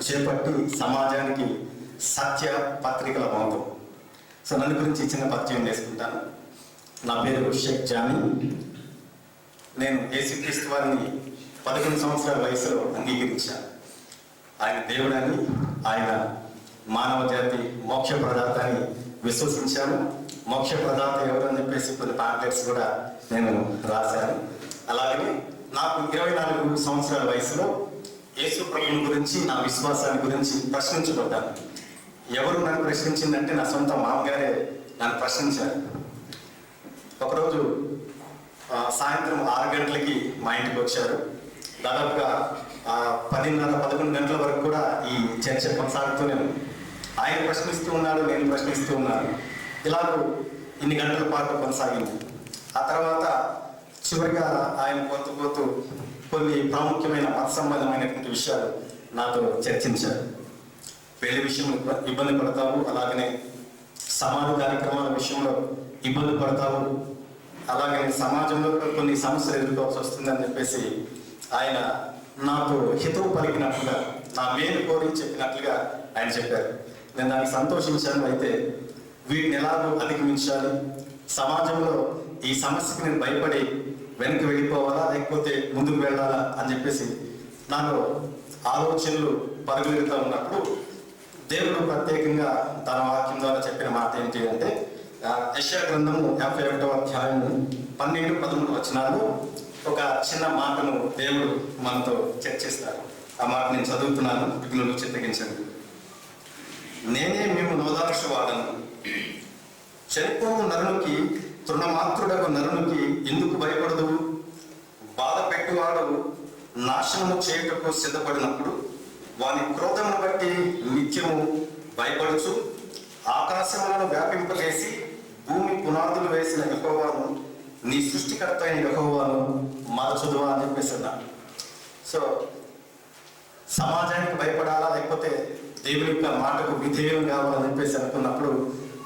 చేపట్టి సమాజానికి సత్య పత్రికల మౌతం. సో నన్ను గురించి చిన్న పరిచయం చేసుకుంటాను. నా పేరు షేక్ జానీ. నేను యేసుక్రీస్తు వారిని 11 సంవత్సరాల వయసులో అంగీకరించాను. ఆయన దేవుడని, ఆయన మానవ జాతి మోక్ష ప్రదాత అని విశ్వసించాను. మోక్ష ప్రదాత ఎవరు అని చెప్పేసి కొన్ని పాంప్లెట్స్ కూడా నేను రాశాను. అలాగే నాకు 24 సంవత్సరాల వయసులో యేసు ప్రభువుని గురించి, నా విశ్వాసాన్ని గురించి ప్రశ్నించబడ్డాను. ఎవరు నన్ను ప్రశ్నించిందంటే నా సొంత మామగారే నన్ను ప్రశ్నించారు. ఒకరోజు సాయంత్రం 6 గంటలకి మా ఇంటికి వచ్చారు. దాదాపుగా 10:30-11 గంటల వరకు కూడా ఈ చర్చ కొనసాగుతూనే ఉంది. ఆయన ప్రశ్నిస్తూ ఉన్నాడు, నేను ప్రశ్నిస్తూ ఉన్నాను. ఇలాగూ ఇన్ని గంటల పాటు కొనసాగింది. ఆ తర్వాత చివరిగా ఆయన పోతూ కొన్ని ప్రాముఖ్యమైన మత సంబంధమైనటువంటి విషయాలు నాతో చర్చించారు. పెళ్లి విషయంలో ఇబ్బంది పడతావు, అలాగనే సమాధి కార్యక్రమాల విషయంలో ఇబ్బంది పడతావు, అలాగే సమాజంలో కొన్ని సమస్యలు ఎదుర్కోవాల్సి వస్తుందని చెప్పేసి ఆయన నాకు హితవు పలికినట్లుగా, నా మేలు కోరి చెప్పినట్లుగా ఆయన చెప్పారు. నేను దానికి సంతోషించాను. అయితే వీటిని ఎలాగో అధిగమించాలి, సమాజంలో ఈ సమస్యకు నేను భయపడి వెనక్కి వెళ్ళిపోవాలా లేకపోతే ముందుకు వెళ్ళాలా అని చెప్పేసి నాలో ఆలోచనలు పరుగులుతూ ఉన్నప్పుడు దేవుడు ప్రత్యేకంగా తన వాక్యం ద్వారా చెప్పిన మాట ఏంటి అంటే, యెషయా గ్రంథము 51వ అధ్యాయము 12-13 వచనాలు ఒక చిన్న మాటను దేవుడు మనతో చర్చిస్తారు. ఆ మాట నేను చదువుతున్నాను, విఘ్నులు చిత్తగించండి. నేనే మేము నోదార్చువాడను, చనిపోవు నరునికి, తృణమాత్రుడకు నరునికి ఎందుకు భయపడదు? బాధ పెట్టువాడు నాశనము చేయుటకు సిద్ధపడినప్పుడు వాని క్రోధమును బట్టి నిత్యము భయపడుచు ఆకాశములను వ్యాపింపజేసి భూమి పునాదులు వేసిన యెహోవాను, నీ సృష్టికర్త అయిన యెహోవాను మరచుదువా అని చెప్పేసి అన్నాడు. సో సమాజానికి భయపడాలా లేకపోతే దేవుని యొక్క మాటకు విధేయం కావాలని చెప్పేసి అనుకున్నప్పుడు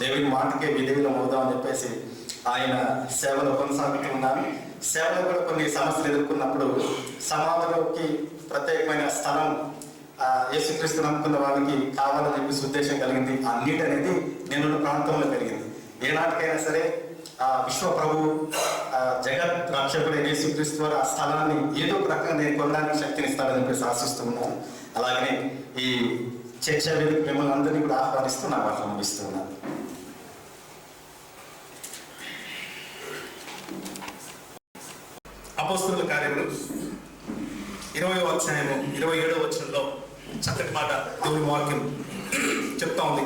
దేవుని మాటకే విధేయులం అవుదామని చెప్పేసి ఆయన సేవలో కొనసాగుతూ ఉన్నాను. సేవలో కూడా కొన్ని సమస్యలు ఎదుర్కొన్నప్పుడు సమాజంలోకి ప్రత్యేకమైన స్థలం యేసుక్రీస్తు నమ్ముకున్న వాళ్ళకి కావాలని చెప్పేసి ఉద్దేశం కలిగింది. ఆ నీటి అనేది నేనున్న ప్రాంతంలో కలిగింది. ఏనాటికైనా సరే విశ్వ ప్రభు జగత్ రక్షకుడైన యేసుక్రీస్తు వారు ఆ స్థలాన్ని ఏదో ఒక రకంగా నేను కొనడానికి శక్తిని ఇస్తాడని చెప్పేసి ఆశిస్తూ ఉన్నాను. అలాగే ఈ చర్చ వేదిక మిమ్మల్ని అందరినీ కూడా ఆహ్వానిస్తూ నా మాటలు ముగిస్తూ ఉన్నాను. అపోస్తలుల కార్యములు 20వ అధ్యాయము 27వ వచనంలో చక్కటి మాట దేవుని వాక్యం చెప్తా ఉంది.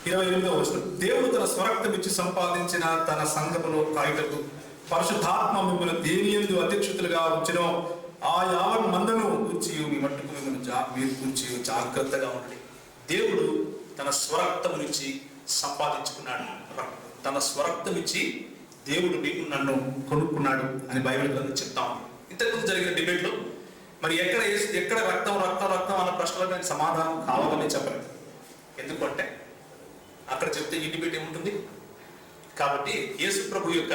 28వ వచనం, దేవుడు తన స్వరక్తం ఇచ్చి సంపాదించిన తన సంఘమును కాయుటకు పరిశుద్ధాత్మ మిమ్మల్ని దేనియందు అధ్యక్షులుగా ఉంచినో ఆ యావన్ మందను గురించి మీ మట్టుకు మీరు గురించి జాగ్రత్తగా ఉండండి. దేవుడు తన స్వరక్తం నుంచి సంపాదించుకున్నాడు. తన స్వరక్తం ఇచ్చి దేవుడు నీకు నన్ను కొనుక్కున్నాడు అని బైబిల్ గ్రంథం చెప్తా ఉంది. ఇంతకుముందు జరిగిన డిబేట్లో మరి ఎక్కడ రక్తం రక్తం రక్తం అన్న ప్రశ్నలకు నేను సమాధానం కావాలని చెప్పలేదు. ఎందుకంటే అక్కడ చెప్తే ఈ డిబేట్ ఏముంటుంది. కాబట్టి యేసు ప్రభు యొక్క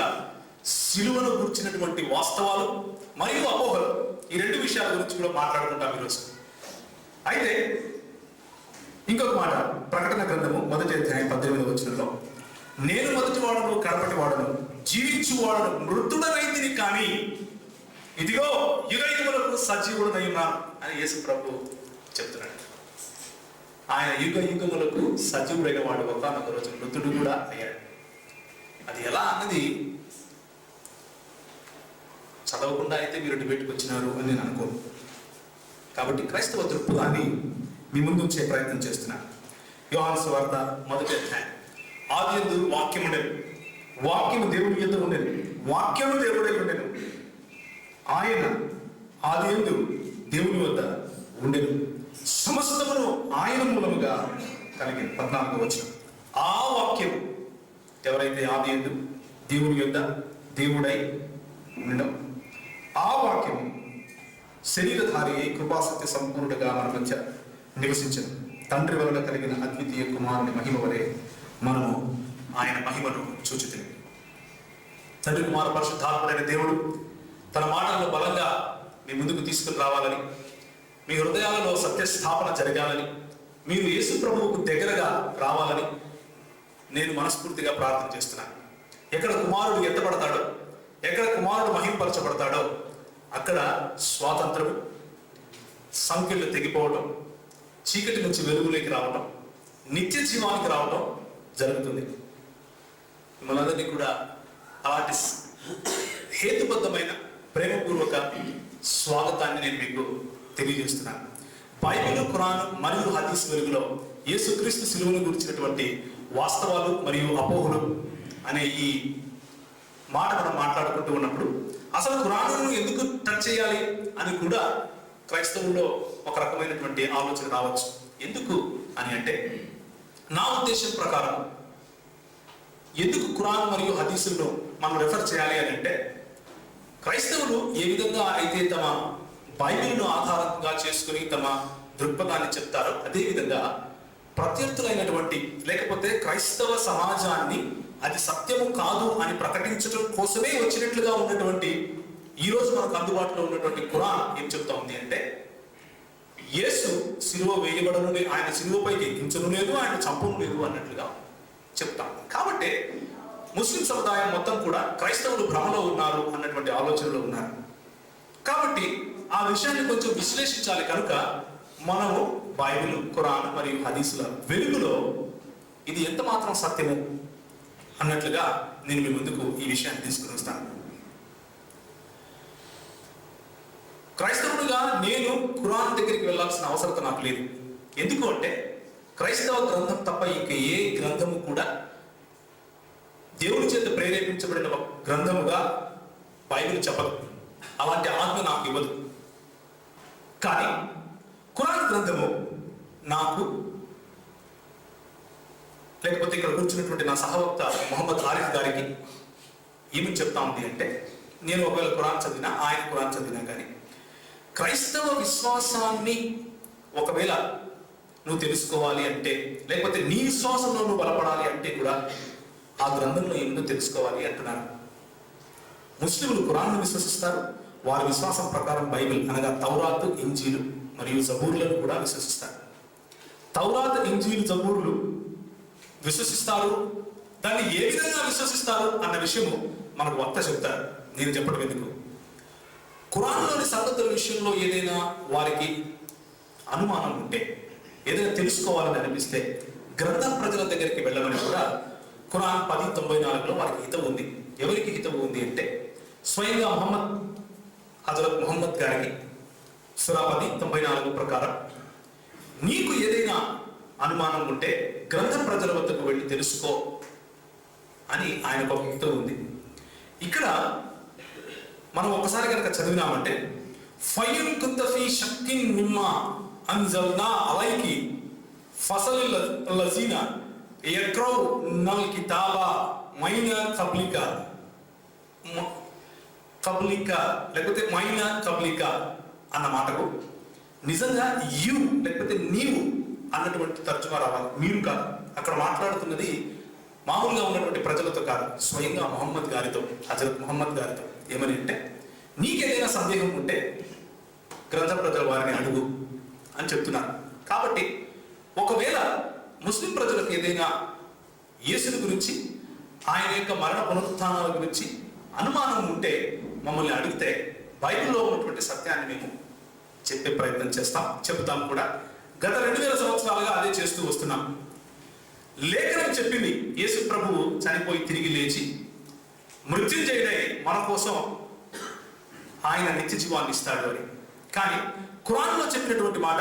శిలువను గురించినటువంటి వాస్తవాలు మరియు అపోహలు, ఈ 2 విషయాల గురించి కూడా మాట్లాడుకుంటాం ఈరోజు. అయితే ఇంకొక మాట, ప్రకటన గ్రంథము 1వ అధ్యాయం 18వ వచనంలో, నేను మొదటి వాడను కడపటి వాడను జీవించువాడను మృతుడనైతిని కానీ ఇదిగో యుగయుగములకు సజీవుడనై ఉన్నాను అని యేసు ప్రభు చెప్తున్నాడు. ఆయన యుగయుగములకు సజీవుడైన వాడు ఒకనొక రోజు మృతుడు కూడా అయ్యాడు. అది ఎలా అన్నది చదవకుండా అయితే మీరు డిబేట్కి వచ్చినారు అని నేను అనుకోను. కాబట్టి క్రైస్తవ దృక్పథాన్ని మీ ముందు ఉంచే ప్రయత్నం చేస్తున్నాను. యోహాను సువార్త 1వ అధ్యాయం, ఆదియందు వాక్యం ఉండేది, వాక్యము దేవుని యొద్ద ఉండేది, వాక్యము దేవుడై ఉండెను, ఆయన ఆదియందు దేవుని వద్ద ఉండెను, సమస్తమును ఆయన మూలముగా కలిగింది. 14వ వచనం, ఆ వాక్యం ఎవరైతే ఆదియందు దేవుని యొద్ద దేవుడై ఉండెనో ఆ వాక్యం శరీరధారి కృపాసత్య సంపూర్ణుడుగా మన మధ్య నివసించను. తండ్రి వలన కలిగిన అద్వితీయ కుమారుని మహిమ వలె మనము ఆయన మహిమను చూచితిమి. తండ్రి కుమార పరిశుద్ధాత్ముడైన దేవుడు తన మాటలను బలంగా మీ ముందుకు తీసుకుని రావాలని, మీ హృదయాలలో సత్య స్థాపన జరగాలని, మీరు యేసు ప్రభువుకు దగ్గరగా రావాలని నేను మనస్ఫూర్తిగా ప్రార్థన చేస్తున్నాను. ఎక్కడ కుమారుడు ఎత్తబడతాడో, ఎక్కడ కుమారుడు మహింపరచబడతాడో అక్కడ స్వాతంత్రం, సంఖ్యలు తెగిపోవటం, చీకటి నుంచి వెలుగులోకి రావటం, నిత్య జీవానికి రావటం జరుగుతుంది. మిమ్మల్ని కూడా అలాంటి హేతుబద్ధమైన ప్రేమపూర్వక స్వాగతాన్ని నేను మీకు తెలియజేస్తున్నాను. బైబిల్, ఖురాన్ మరియు హదీస్ వెలుగులో యేసుక్రీస్తు శిలువను గురించినటువంటి వాస్తవాలు మరియు అపోహలు అనే ఈ మాట మనం మాట్లాడుకుంటూ ఉన్నప్పుడు అసలు ఖురాన్ను ఎందుకు టచ్ చేయాలి అని కూడా క్రైస్తవుల్లో ఒక రకమైనటువంటి ఆలోచన రావచ్చు. ఎందుకు అని అంటే, నా ఉద్దేశం ప్రకారం ఎందుకు ఖురాన్ మరియు హదీసులను మనం రెఫర్ చేయాలి అని అంటే, క్రైస్తవులు ఏ విధంగా అయితే తమ బైబిల్ను ఆధారంగా చేసుకుని తమ దృక్పథాన్ని చెప్తారో, అదేవిధంగా ప్రత్యర్థులైనటువంటి లేకపోతే క్రైస్తవ సమాజాన్ని అది సత్యము కాదు అని ప్రకటించడం కోసమే వచ్చినట్లుగా ఉన్నటువంటి ఈరోజు మనకు అందుబాటులో ఉన్నటువంటి ఖురాన్ ఏం చెప్తా ఉంది అంటే, యేసు సిలువ వేయబడను, ఆయన సిలువపైకి ఎక్కించను లేదు, ఆయన చంపను లేదు అన్నట్లుగా చెప్తాం. కాబట్టి ముస్లిం సముదాయం మొత్తం కూడా క్రైస్తవులు భ్రమలో ఉన్నారు అన్నటువంటి ఆలోచనలో ఉన్నారు. కాబట్టి ఆ విషయాన్ని కొంచెం విశ్లేషించాలి. కనుక మనము బైబిల్, ఖురాన్ మరియు హదీసుల వెలుగులో ఇది ఎంత మాత్రం సత్యము అన్నట్లుగా నేను మీ ముందుకు ఈ విషయాన్ని తీసుకుని వస్తాను. క్రైస్తవుడుగా నేను ఖురాన్ దగ్గరికి వెళ్ళాల్సిన అవసరం నాకు లేదు. ఎందుకు అంటే, క్రైస్తవ గ్రంథం తప్ప ఇంక ఏ గ్రంథము కూడా దేవుని చేత ప్రేరేపించబడిన ఒక గ్రంథముగా బైబిల్ చెప్పదు. అలాంటి ఆజ్ఞ నాకు ఇవ్వదు. కానీ ఖురాన్ గ్రంథము నాకు, లేకపోతే ఇక్కడ కూర్చున్నటువంటి నా సహవక్త మొహమ్మద్ ఆరిఫ్ గారికి ఏమని చెప్తా ఉంది అంటే, నేను ఒకవేళ ఖురాన్ చదివినా, ఆయన ఖురాన్ చదివినా కానీ క్రైస్తవ విశ్వాసాన్ని ఒకవేళ నువ్వు తెలుసుకోవాలి అంటే, లేకపోతే నీ విశ్వాసంలో నువ్వు బలపడాలి అంటే కూడా ఆ గ్రంథంలో ఏమిటో తెలుసుకోవాలి అంటున్నారు. ముస్లింలు ఖురాన్ను విశ్వసిస్తారు. వారి విశ్వాసం ప్రకారం బైబిల్ అనగా తౌరాత్, ఇంజీలు మరియు జబూర్లను కూడా విశ్వసిస్తారు. తౌరాత్, ఇంజీలు, జబూర్లు విశ్వసిస్తారు. దాన్ని ఏ విధంగా విశ్వసిస్తారు అన్న విషయము మనకు వక్త చెప్తారు. నేను చెప్పడం ఎందుకు, ఖురాన్లోని సంగతుల విషయంలో ఏదైనా వారికి అనుమానం ఉంటే, ఏదైనా తెలుసుకోవాలని అనిపిస్తే గ్రంథ ప్రజల దగ్గరికి వెళ్ళమని కూడా ఖురాన్ 10:94లో వారికి హితవు ఉంది. ఎవరికి హితవు ఉంది అంటే, స్వయంగా హజరత్ ముహమ్మద్ గారికి సూరా 10:94 ప్రకారం నీకు ఏదైనా అనుమానం ఉంటే గ్రంథ ప్రజల వద్దకు వెళ్ళి తెలుసుకో అని ఆయనకు ఒక హితవు ఉంది. ఇక్కడ మనం ఒకసారి కనుక చదివినామంటే, fine కుంత fee షక్కిన్ మిమ్మా అన్జల్నా అలైకి Fasal Lazina యక్రౌ null కితాబా మైనా కబ్లికా లేకపోతే మైనా కబ్లికా అన్న మాటకు నిజంగా యు లేకపోతే నీవు అన్నటువంటి తర్జుమా రావాలి. మీరు కాదు. అక్కడ మాట్లాడుతున్నది మామూలుగా ఉన్నటువంటి ప్రజలతో కాదు, స్వయంగా ముహమ్మద్ గారితో, హజరత్ ముహమ్మద్ గారితో. ఏమని అంటే, నీకేదైనా సందేహం ఉంటే గ్రంథ ప్రజల వారిని అడుగు అని చెప్తున్నారు. కాబట్టి ఒకవేళ ముస్లిం ప్రజలకు ఏదైనా యేసుని గురించి, ఆయన యొక్క మరణ పునరుత్థానాల గురించి అనుమానం ఉంటే మమ్మల్ని అడిగితే బైబిల్లో ఉన్నటువంటి సత్యాన్ని మేము చెప్పే ప్రయత్నం చెబుతాం కూడా. గత 2000 సంవత్సరాలుగా అదే చేస్తూ వస్తున్నాం. లేఖనం చెప్పింది యేసు ప్రభువు చనిపోయి తిరిగి లేచి మృత్యుంజయుడై మన కోసం ఆయన నిత్య జీవాన్ని ఇస్తాడు అని. కానీ ఖురాన్లో చెప్పినటువంటి మాట,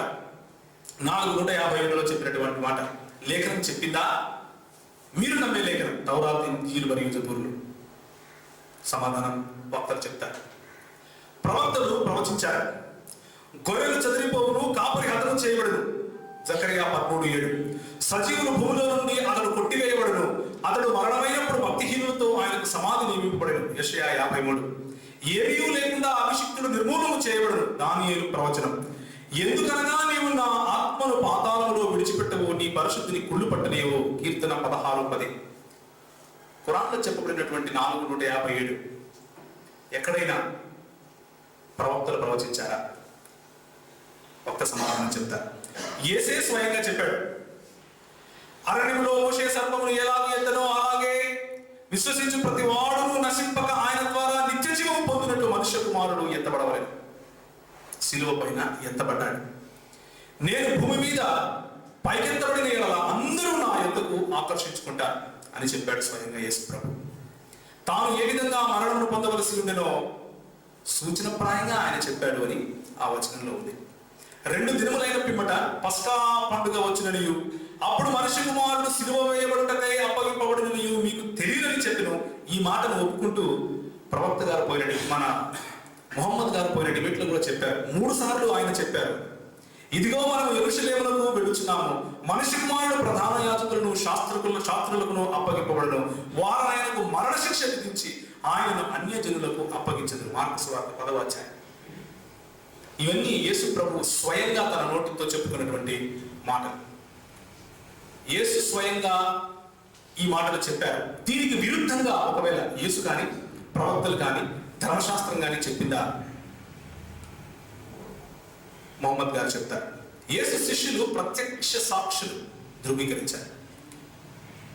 457లో చెప్పినటువంటి మాట లేఖనం చెప్పిందా? మీరు నమ్మే లేఖనం తౌరాత్, ఇంజీలు మరియు జబూర్లు? సమాధానం వక్తలు చెప్తారు. ప్రవక్తలు ప్రవచించారు, గొర్రెలు చెదిరిపోవును, కాపరి హతనం చేయబడును. జకరియా 13:7. సజీవులు భూమిలో నుండి అతడు కొట్టివేయబడును, అతడు మరణమైనప్పుడు భక్తిహీనులతో ఆయనకు సమాధి నియమింపబడును. యెషయా 53. ఏమీ లేకుండా అభిషిక్తులు నిర్మూలన చేయబడును. దానియేలు ప్రవచనం. ఎందుకనగా నీవు నా ఆత్మను పాతాళంలో విడిచిపెట్టవు, నీ పరిశుద్ధిని కుళ్ళు పట్టనేవు. కీర్తన 16:10. ఖురాన్లో చెప్పబడినటువంటి 457 ఎక్కడైనా ప్రవక్తలు ప్రవచించారా? ఒక్క సమాధానం చెప్తారు. యేసే స్వయంగా చెప్పాడు, అరణ్యంలో మోషే సర్పమును ఎలాగ ఎత్తనో అలాగే విశ్వసించు ప్రతి వాడును నశింపక ఆయన ద్వారా నిత్య జీవం పొందినట్టు మనుష్య కుమారుడు ఎత్తబడవలేదు. శిలువ పైన ఎత్తబడ్డాడు. నేను భూమి మీద పైకెత్తబడిన యెడల అందరూ నా యొద్దకు ఆకర్షించుకుంటారు అని చెప్పాడు స్వయంగా యేసు ప్రభు. తాను ఏ విధంగా మరణమును పొందవలసి ఉండెనో సూచనప్రాయంగా ఆయన చెప్పాడు అని ఆ వచనంలో ఉంది. 2 దినములైన పిమ్మట పస్కా పండుగ వచ్చిననియు అప్పుడు మనుష్య కుమారుడు సిలువ వేయబడుటకై అప్పగింపబడిననియు మీకు తెలియదని చెప్పిన ఈ మాటను ఒప్పుకుంటూ ప్రవక్త గారు పోయిన మన మొహమ్మద్ గారు పోయిన డిబేట్లో కూడా చెప్పారు. 3 సార్లు ఆయన చెప్పారు, ఇదిగో మనం యెరూషలేమునకు వెళుచున్నాము, మనుష్య కుమారుడు ప్రధాన యాజకులను శాస్త్రులకు అప్పగింపబడను, వారు ఆయనకు మరణ శిక్ష విధించి ఆయనను అన్యజనులకు అప్పగించదు. మార్కు సువార్త 10వ అధ్యాయం. ఇవన్నీ యేసు ప్రభు స్వయంగా తన నోటితో చెప్పుకున్నటువంటి మాటలు. యేసు స్వయంగా ఈ మాటలు చెప్పారు. దీనికి విరుద్ధంగా ఒకవేళ యేసు కానీ ప్రవక్తలు కానీ ధర్మశాస్త్రం కానీ చెప్పిందా? మొహమ్మద్ గారు చెప్తారు, యేసు శిష్యులు ప్రత్యక్ష సాక్షులు ధృవీకరించారు.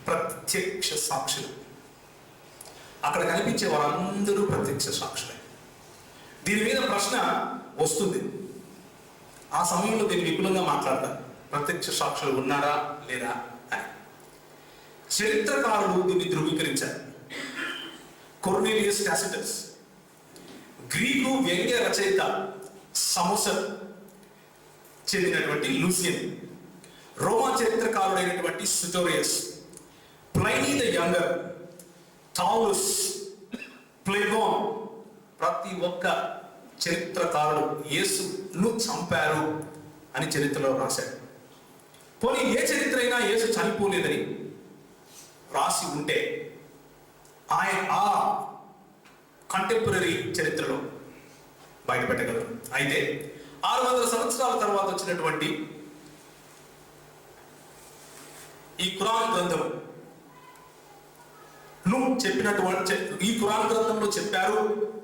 ప్రత్యక్ష సాక్షులు, అక్కడ కనిపించే వారందరూ ప్రత్యక్ష సాక్షులే. దీని మీద ప్రశ్న వస్తుంది, ఆ సమయంలో దీన్ని విపులంగా మాట్లాడతారు. ప్రత్యక్ష సాక్షులు ఉన్నారా లేదా అని. చరిత్రకారులు దీన్ని ధృవీకరించారు. కొర్నేలియస్ టాసిటస్, గ్రీకు వ్యంగ్య రచయిత సమోసర్ చెందినటువంటి లూసియన్, రోమా చరిత్రకారుడైనటువంటి సుటోరియస్, ప్లైనీ ద యంగర్, టాలస్, ప్లేగోన్, ప్రతి ఒక్క చరిత్రకారుడు యేసును చంపారు అని చరిత్రలో రాశాడు. పోనీ ఏ చరిత్ర అయినా యేసు చనిపోలేదని రాసి ఉంటే ఆయన ఆ కంటెంపరీ చరిత్రలో బయటపెట్టగలరు. అయితే 600 సంవత్సరాల తర్వాత వచ్చినటువంటి ఈ ఖురాన్ గ్రంథం చెప్పినటువంటి ఈ ఖురాన్ గ్రంథంలో చెప్పారు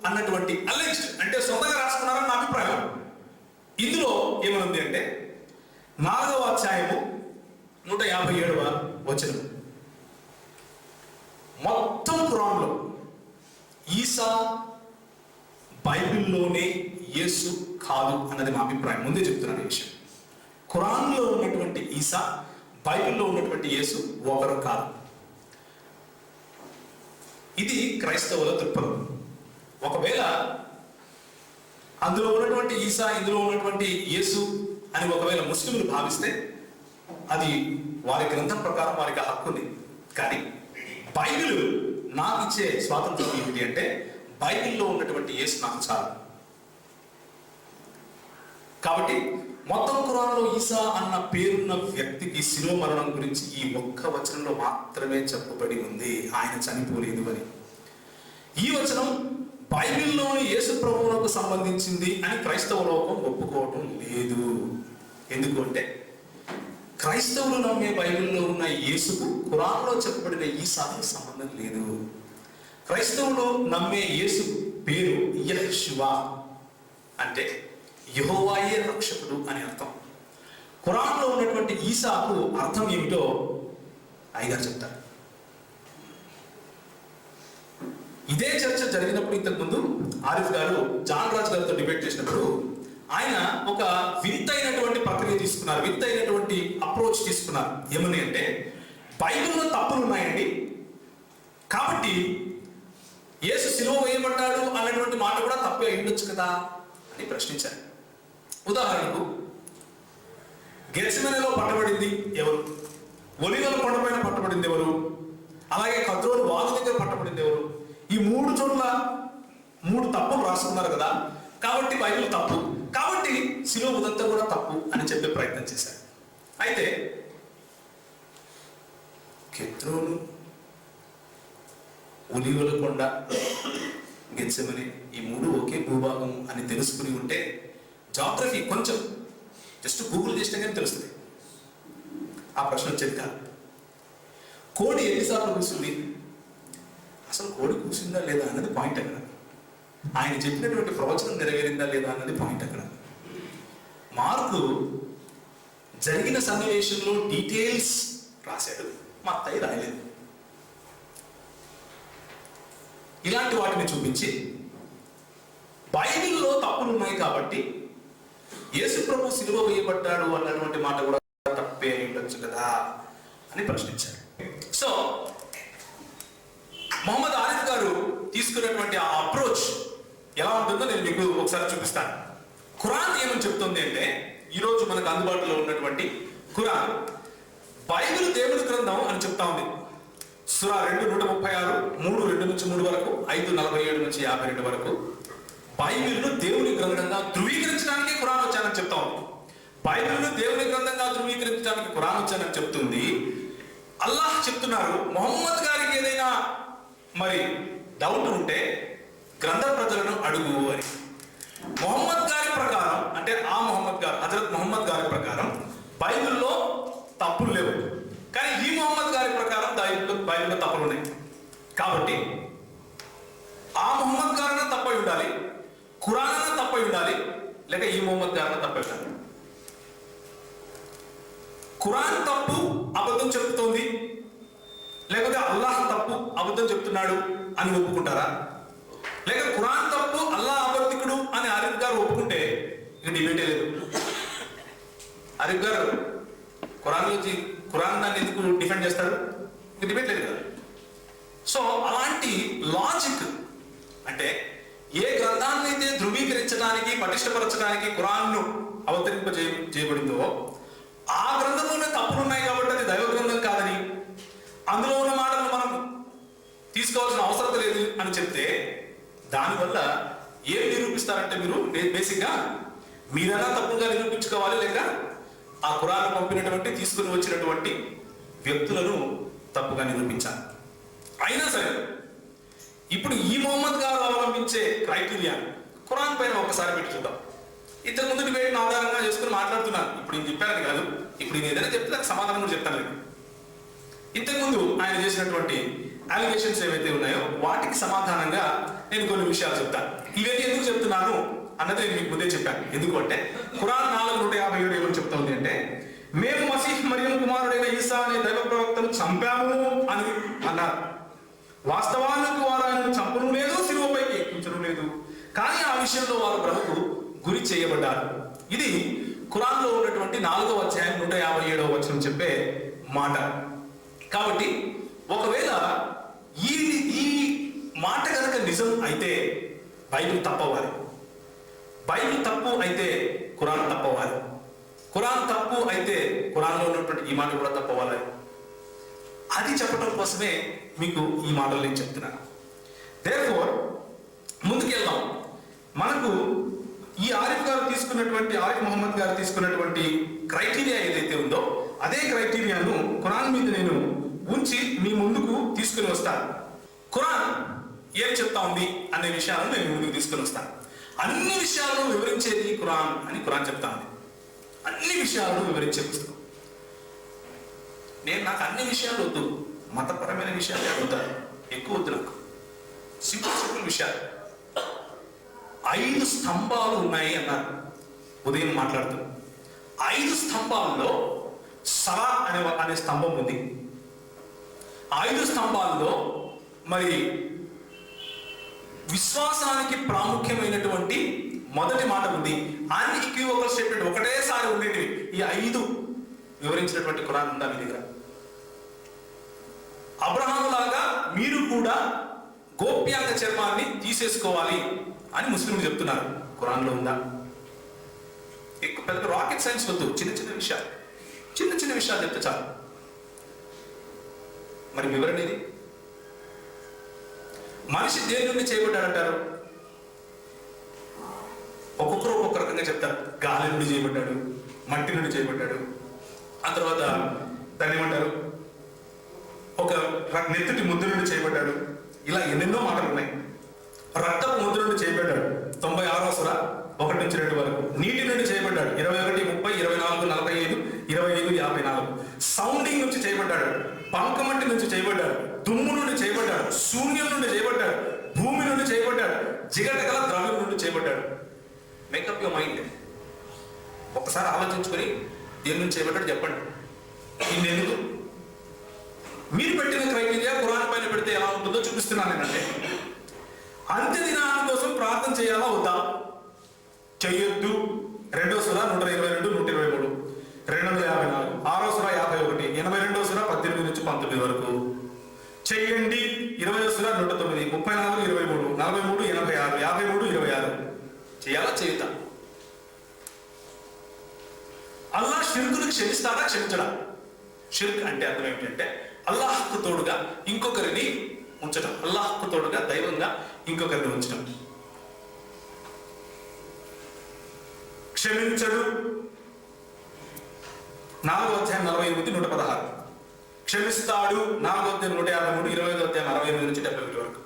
అన్నటువంటి అలెజ్డ్, అంటే సొంతంగా రాసుకున్నారని నా అభిప్రాయం. ఇందులో ఏమనుంది అంటే 4వ అధ్యాయము 157వ వచనం, మొత్తం ఖురాన్లో ఈసా బైబిల్లోనే యేసు కాదు అన్నది మా అభిప్రాయం. ముందే చెప్తున్నాను ఈ విషయం. ఖురాన్లో ఉన్నటువంటి ఈసా బైబిల్లో ఉన్నటువంటి యేసు ఒకరు కాదు. ఇది క్రైస్తవుల దృక్పథం. ఒకవేళ అందులో ఉన్నటువంటి ఈసా ఇందులో ఉన్నటువంటి యేసు అని ఒకవేళ ముస్లింలు భావిస్తే అది వారి గ్రంథం ప్రకారం వారికి హక్కుంది. కానీ బైబిల్ నాకు ఇచ్చే స్వాతంత్రం ఏమిటి అంటే బైబిల్లో ఉన్నటువంటి యేసు నాకు చాలు. కాబట్టి మొత్తం ఖురాన్లో ఈసా అన్న పేరున్న వ్యక్తికి శిలువ మరణం గురించి ఈ ఒక్క వచనంలో మాత్రమే చెప్పబడి ఉంది, ఆయన చనిపోలేదు అని. ఈ వచనం బైబిల్లోని యేసు ప్రభువులకు సంబంధించింది అని క్రైస్తవ లోకం ఒప్పుకోవటం లేదు. ఎందుకు అంటే క్రైస్తవులు నమ్మే బైబిల్లో ఉన్న యేసుకు ఖురాన్లో చెప్పబడిన ఈసాకి సంబంధం లేదు. క్రైస్తవులు నమ్మే యేసు పేరు యెహోషువా, అంటే యెహోవాయే రక్షకుడు అని అర్థం. ఖురాన్లో ఉన్నటువంటి ఈసాకు అర్థం ఏమిటో అయ్యగారు చెప్తారు. ఇదే చర్చ జరిగినప్పుడు ఇంతకుముందు ఆరిఫ్ గారు జాన్ రాజ్ గారితో డిబేట్ చేసినప్పుడు ఆయన ఒక వింతైనటువంటి ప్రక్రియ తీసుకున్నారు, వింతైనటువంటి అప్రోచ్ తీసుకున్నారు. ఏమని అంటే బైబిల్లో తప్పులు ఉన్నాయండి, కాబట్టి యేసు సిలువ వేయబడ్డాడు అన్నటువంటి మాట కూడా తప్పే అయ్యుండొచ్చు కదా అని ప్రశ్నించారు. ఉదాహరణకు గెత్సెమనేలో పట్టబడింది ఎవరు? ఒలీవల కొండపైన పట్టబడింది ఎవరు? అలాగే కద్రోను వాగు దగ్గర పట్టబడింది ఎవరు? ఈ 3 చోట్ల 3 తప్పులు రాసుకున్నారు కదా, కాబట్టి బైబిల్ తప్పు, కాబట్టి శిలువ ఉదంతా కూడా తప్పు అని చెప్పే ప్రయత్నం చేశారు. అయితే కెద్రోను, ఒలీవల కొండ, గెత్సెమనే ఈ 3 ఒకే భూభాగం అని తెలుసుకుని ఉంటే జాగ్రఫీ కొంచెం జస్ట్ గూగుల్ చేసినా కానీ తెలుస్తుంది. ఆ ప్రశ్న వచ్చేది కాదు. కోడి ఎన్నిసార్లు కూర్చుంది, అసలు కోడి కూర్చుందా లేదా అన్నది పాయింట్ అక్కడ. ఆయన చెప్పినటువంటి ప్రవచనం నెరవేరిందా లేదా అన్నది పాయింట్ అక్కడ. మార్కు జరిగిన సన్నివేశంలో డీటెయిల్స్ రాశాడు, మత్తయి రాయలేదు. ఇలాంటి వాటిని చూపించి బైబిల్లో తప్పులు ఉన్నాయి కాబట్టి యేసు ప్రభు సిలువ వేయబడ్డాడు అన్నటువంటి మాట కూడా తప్పే ఉండొచ్చు కదా అని ప్రశ్నించారు. సో మొహమ్మద్ ఆరిఫ్ గారు తీసుకున్నటువంటి ఆ అప్రోచ్ ఎలా ఉంటుందో నేను మీకు ఒకసారి చూపిస్తాను. ఖురాన్ ఏమని చెప్తుంది అంటే, ఈరోజు మనకు అందుబాటులో ఉన్నటువంటి ఖురాన్ బైబిల్ దేవుని గ్రంథం అని చెప్తా ఉంది. సూరా 2:136, 3:2-3 వరకు, 5:47-52 వరకు బైబిల్ను దేవుని గ్రంథంగా ధృవీకరించడానికి ఖురాన్ వచ్చానని చెప్తా ఉంది. బైబిల్ను దేవుని గ్రంథంగా ధృవీకరించడానికి ఖురాన్ వచ్చానని చెప్తుంది. అల్లాహ్ చెప్తున్నారు, మొహమ్మద్ గారికి ఏదైనా మరి డౌట్ ఉంటే గ్రంథ ప్రజలను అడుగు అని. మొహమ్మద్ గారి ప్రకారం, అంటే ఆ మొహమ్మద్ గారు, హజరత్ మొహమ్మద్ గారి ప్రకారం బైబిల్లో తప్పులు లేవు, కానీ ఈ మొహమ్మద్ గారి ప్రకారం బైబిల్లో తప్పులు ఉన్నాయి. కాబట్టి ఆ మొహమ్మద్ గారిన తప్పై ఉండాలి, ఖురాన్ అన్న తప్పై ఉండాలి, లేక ఈ మొహమ్మద్ గారిన తప్పై ఉండాలి. ఖురాన్ తప్పు అబద్ధం చెప్తోంది, లేకపోతే అల్లాహ్ తప్పు అబద్ధం చెప్తున్నాడు అని ఒప్పుకుంటారా? లేక ఖురాన్ తప్పు అల్లాహ్ అబద్ధికుడు అని ఆరిఫ్ గారు ఒప్పుకుంటే ఇక డిబేటే లేదు. ఆరిఫ్ గారు ఖురాన్ దాన్ని ఎందుకు డిఫెండ్ చేస్తాడు? ఇక డిబేట్ లేదు కదా. సో అలాంటి లాజిక్, అంటే ఏ గ్రంథాన్ని అయితే ధృవీకరించడానికి, పటిష్టపరచడానికి ఖురాన్ను చేయబడిందో ఆ గ్రంథంలోనే తప్పులు ఉన్నాయి కాబట్టి అది దైవ గ్రంథం కాదని, అందులో ఉన్న మాటలను మనం తీసుకోవాల్సిన అవసరం లేదు అని చెప్తే, దానివల్ల ఏం నిరూపిస్తారంటే మీరు బేసిక్గా మీరైనా తప్పుగా నిరూపించుకోవాలి, లేక ఆ ఖురాన్ పంపినటువంటి తీసుకుని వచ్చినటువంటి వ్యక్తులను తప్పుగా నిరూపించాలి. అయినా సరే ఇప్పుడు ఈ మొహమ్మద్ గారు అవలంబించే క్రైటీరియా ఖురాన్ పైన ఒకసారి పెట్టి చూద్దాం. ఇంతకు ముందు డిబేట్ని ఆధారంగా చేసుకుని మాట్లాడుతున్నాను. ఇప్పుడు నేను చెప్పాను కాదు, ఇప్పుడు నేను ఏదైనా చెప్తే నాకు సమాధానం కూడా చెప్తాను. ఇంతకుముందు ఆయన చేసినటువంటి అలిగేషన్స్ ఏవైతే ఉన్నాయో వాటికి సమాధానంగా నేను కొన్ని విషయాలు చెప్తాను. ఇవన్నీ ఎందుకు చెప్తున్నాను అన్నది నేను మీకు ముందే చెప్పాను. ఎందుకంటే ఖురాన్ 4:157 ఏమని చెప్తుంది అంటే, మేము మసీహ్ మరియం కుమారుడైన ఈసా అనే దైవ ప్రవక్తను చంపాము అని అన్నారు. వాస్తవానికి వారు ఆయనను చంపను లేదు, శిలువపైకి ఎక్కించడం లేదు, కానీ ఆ విషయంలో వారు భ్రమకు గురి చేయబడ్డారు. ఇది ఖురాన్లో ఉన్నటువంటి 4వ అధ్యాయం 157వ వచనం చెప్పే మాట. కాబట్టి ఒకవేళ ఈ మాట కనుక నిజం అయితే బైబిల్ తప్పవాలి, బైబిల్ తప్పు అయితే ఖురాన్ తప్పవాలి, ఖురాన్ తప్పు అయితే ఖురాన్లో ఉన్నటువంటి ఈ మాట కూడా తప్పవాలి. అది చెప్పడం కోసమే మీకు ఈ మాటలు నేను చెప్తున్నాను. దేర్ఫోర్ ముందుకెళ్దాం. మనకు ఈ ఆరిఫ్ మొహమ్మద్ గారు తీసుకున్నటువంటి క్రైటీరియా ఏదైతే ఉందో అదే క్రైటీరియాను ఖురాన్ మీద నేను ఉంచి మీ ముందుకు తీసుకుని వస్తాను. ఖురాన్ ఏం చెప్తా ఉంది అనే విషయాలను నేను ముందుకు తీసుకుని వస్తాను. అన్ని విషయాలను వివరించేది ఖురాన్ అని ఖురాన్ చెప్తా ఉంది. అన్ని విషయాలను వివరించే పుస్తకం. నాకు అన్ని విషయాలు వద్దు, మతపరమైన విషయాలు అడుగుతాను, ఎక్కువ వద్దు నాకు. సింపుల్ విషయాలు. 5 స్తంభాలు ఉన్నాయి అన్నారు ఉదయం మాట్లాడుతూ. 5 స్తంభాల్లో సలా అనే స్తంభం ఉంది. 5 స్తంభాల్లో మరి విశ్వాసానికి ప్రాముఖ్యమైనటువంటి మొదటి మాట ఉంది. అన్ని ఈక్వివోకల్ స్టేట్మెంట్ ఒకటేసారి ఉండేవి. ఈ 5 వివరించినటువంటి ఖురాన్ ఉందా మీ దగ్గర? అబ్రహాము లాగా మీరు కూడా గోప్యాంగ చర్మాన్ని తీసేసుకోవాలి అని ముస్లింలు చెప్తున్నారు. ఖురాన్లో ఉందా? ఎక్కువ పెద్ద రాకెట్ సైన్స్ వద్దు, చిన్న విషయాలు చెప్తే చాలు. మరి వివరణ ఇది. మనిషి దేని నుండి చేయబడ్డాడంటారు? ఒక్కొక్కరు ఒక్కొక్క రకంగా చెప్తారు. గాలి నుండి చేయబడ్డాడు, మట్టి నుండి చేయబడ్డాడు, ఆ తర్వాత దాన్ని ఏమంటారు, ఒక నెత్తుటి ముద్ద నుండి చేయబడ్డాడు. ఇలా ఎన్నెన్నో మాటలు ఉన్నాయి. రక్తపు ముద్ద నుండి చేయబడ్డాడు 96వ సూర 1-2 వరకు. నీటి నుండి చేయబడ్డాడు 21, 30, 24, 45, 25, 54. సౌండింగ్ నుంచి చేయబడ్డాడు, పంకమట్టి నుంచి చేయబడ్డాడు, దుమ్ము నుండి చేయబడ్డాడు, శూన్యం నుండి చేయబడ్డాడు, భూమి నుండి చేయబడ్డాడు, జిగటగల ద్రవ్యం నుండి చేయబడ్డాడు. Make up your mind. ఒక ఒక్కసారి ఆలోచించుకొని దేని నుంచి చేయబడ్డాడు చెప్పండి. ఇన్నెందుకు? మీరు పెట్టిన క్రైటీరియా ఖురాన్ పైన పెడితే ఎలా ఉంటుందో చూపిస్తున్నాను నేనంటే. అంత్య దినాల కోసం ప్రార్థన చేయాలా వద్దా? చెయ్యొద్దు. 2వ సూర 122, 123, 254, 6వ సూర 51, 82వ సూర 18 నుంచి 19 వరకు. చెయ్యండి 20వ సూర 109, 34, 23, 43, 86, 53, 26. చేయాలా చేయొద్దా? అల్లాహ్ షిర్కును క్షమిస్తాడా క్షమించడా? షిర్క్ అంటే అర్థం ఏమిటంటే అల్లాహ్కు తోడుగా ఇంకొకరిని ఉంచడం, అల్లాహ్కు తోడుగా దైవంగా ఇంకొకరిని ఉంచడం. క్షమించడు 4వ అధ్యాయం 48, 116. క్షమిస్తాడు 4వ అధ్యాయం 153, 20వ అధ్యాయం 68 నుంచి 71 వరకు.